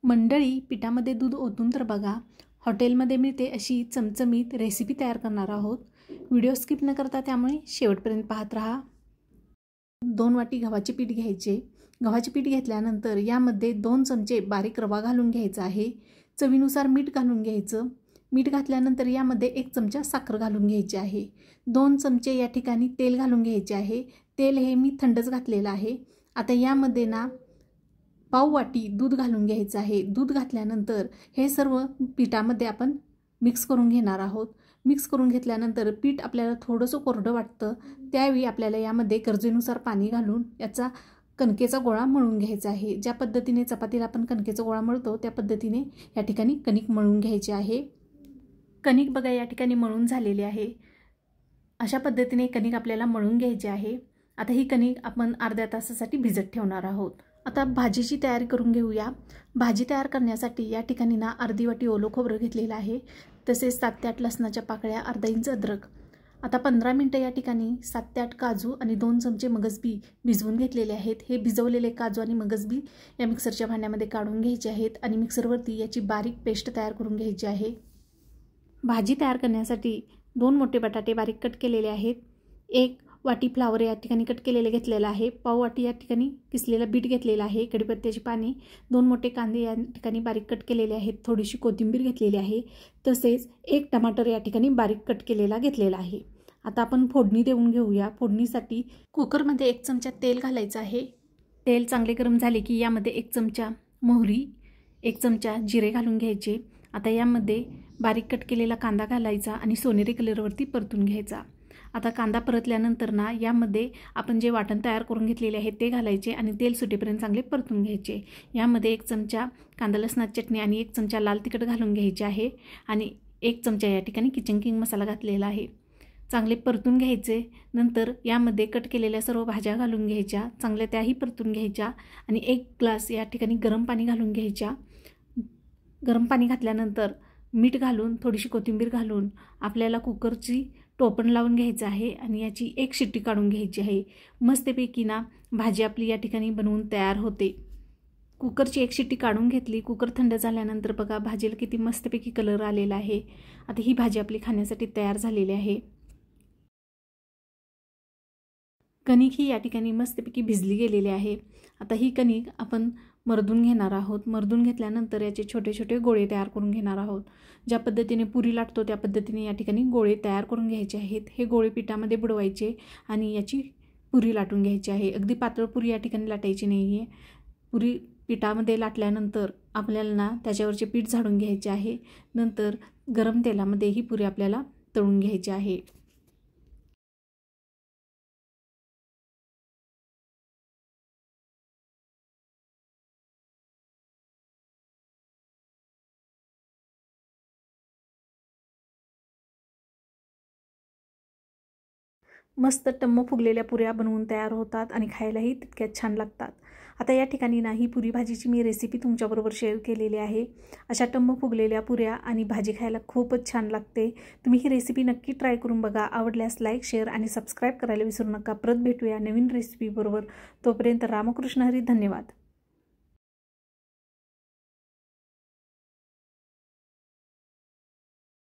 मंडळी, पिठामध्ये दूध ओतून तर बघा, हॉटेलमध्ये मिळते अशी चमचमीत रेसिपी तयार करणार आहोत। व्हिडिओ स्किप न करता त्यामुळे शेवटपर्यंत पाहत राहा। 2 वाटी गव्हाचे पीठ घ्यायचे। गव्हाचे पीठ घेतल्यानंतर यामध्ये 2 चमचे बारीक रवा घालून घ्यायचा आहे। चवीनुसार मीठ घालून घ्यायचं। मीठ घातल्यानंतर यामध्ये 1 चमचा साखर घालून घ्यायची आहे। 2 चमचे या ठिकाणी तेल घालून घ्यायचे आहे। तेल हे मी थंडच घातलेलं आहे। आता यामध्ये ना पाव वाटी दूध घालून घ्यायचं आहे। दूध घातल्यानंतर हे सर्व पिठामध्ये आपण मिक्स करून घेणार आहोत। मिक्स करून घेतल्यानंतर पीठ आपल्याला थोडंसं कोरडं वाटतं, त्यावेळी आपल्याला यामध्ये गरजेनुसार पाणी घालून याचा कणकेचा गोळा मळून घ्यायचा आहे। ज्या पद्धतीने चपातीला आपण कणकेचा गोळा मळतो त्या पद्धतीने या ठिकाणी कणिक मळून घ्यायची आहे। कणिक बघा या ठिकाणी मळून झालेली आहे। अशा पद्धतीने कणिक आपल्याला मळून घ्यायची आहे। आता ही कणिक आपण अर्ध्या तासासाठी भिजत ठेवणार आहोत। आता भाजीची तयारी करून घेऊया। भाजी तयार करण्यासाठी या ठिकाणी ना अर्धी वाटी ओलं खोबरं घेतलेलं आहे, तसेच 7 ते 8 लसणाच्या पाकळ्या, अर्धा इंच अद्रक। आता 15 मिनिटं या ठिकाणी 7 ते 8 काजू आणि 2 चमचे मगजबी भिजवून घेतलेले आहेत। हे भिजवलेले काजू आणि मगजबी या मिक्सरच्या भांड्यामध्ये काढून घ्यायचे आहेत आणि मिक्सरवरती याची बारीक पेस्ट तयार करून घ्यायची आहे। भाजी तयार करण्यासाठी 2 मोठे बटाटे बारीक कट केलेले आहेत। 1 वाटी फ्लावर या ठिकाणी कट केलेले घेतलेला आहे। पाव वाटी या ठिकाणी किसलेला बीट घेतलेला आहे। कढीपत्त्याची पाने, 2 मोठे कांदे या ठिकाणी बारीक कट केलेले आहेत। थोडीशी कोथिंबीर घेतलेली आहे, तसेच 1 टमाटर या ठिकाणी बारीक कट केलेला घेतलेला आहे। आता आपण फोडणी देऊन घेऊया। फोडणीसाठी कुकरमध्ये 1 चमचा तेल घालायचं आहे। तेल चांगले गरम झाले की यामध्ये 1 चमचा मोहरी, 1 चमचा जिरे घालून घ्यायचे। आता यामध्ये बारीक कट केलेला कांदा घालायचा आणि सोनेरी कलरवरती परतून घ्यायचा। आता कांदा परतल्यानंतर ना यामध्ये आपण जे वाटण तयार करून घेतलेले आहे ते घालायचे आणि तेल सुटेपर्यंत चांगले परतून घ्यायचे। यामध्ये 1 चमचा कांदा लसणाची चटणी आणि 1 चमचा लाल तिखट घालून घ्यायचे आहे आणि 1 चमचा या ठिकाणी किचन किंग मसाला घातलेला आहे। चांगले परतून घ्यायचे। नंतर यामध्ये कट केलेल्या सर्व भाज्या घालून घ्यायच्या, चांगल्या त्याही परतून घ्यायच्या आणि 1 ग्लास या ठिकाणी गरम पाणी घालून घ्यायच्या। गरम पाणी घातल्यानंतर मीठ घालून, थोडीशी कोथिंबीर घालून आपल्याला कुकरची टोपण लावून घ्यायचं आहे आणि याची 1 शिट्टी काढून घ्यायची आहे। मस्तपैकी ना भाजी आपली या ठिकाणी बनवून तयार होते। कुकरची 1 शिट्टी काढून घेतली। कुकर थंड झाल्यानंतर बघा भाजीला किती मस्तपैकी कलर आलेला आहे। आता ही भाजी आपली खाण्यासाठी तयार झालेली आहे। कणिक ही या ठिकाणी मस्तपैकी भिजली गेलेली आहे। आता ही कणिक आपण मर्दून घेणार आहोत। मर्दून घेतल्यानंतर याचे छोटे छोटे गोळे तयार करून घेणार आहोत। ज्या पद्धतीने पुरी लाटतो त्या पद्धतीने या ठिकाणी गोळे तयार करून घ्यायचे आहेत। हे गोळे पिठामध्ये बुडवायचे आणि याची पुरी लाटून घ्यायची आहे। अगदी पातळ पुरी या ठिकाणी लाटायची नाही आहे। पुरी पिठामध्ये लाटल्यानंतर आपल्याला ना त्याच्यावरचे पीठ झाडून घ्यायचे आहे। नंतर गरम तेलामध्ये ही पुरी आपल्याला तळून घ्यायची आहे। मस्त टम्म फुगलेल्या पुऱ्या बनवून तयार होतात आणि खायलाही तितक्याच छान लागतात। आता या ठिकाणी ना ही पुरी भाजीची मी रेसिपी तुमच्याबरोबर शेअर केलेली आहे। अशा टम्म फुगलेल्या पुऱ्या आणि भाजी खायला खूपच छान लागते। तुम्ही ही रेसिपी नक्की ट्राय करून बघा। आवडल्यास लाईक, शेअर आणि सबस्क्राईब करायला विसरू नका। परत भेटूया नवीन रेसिपी बरोबर। तोपर्यंत रामकृष्ण हरी, धन्यवाद।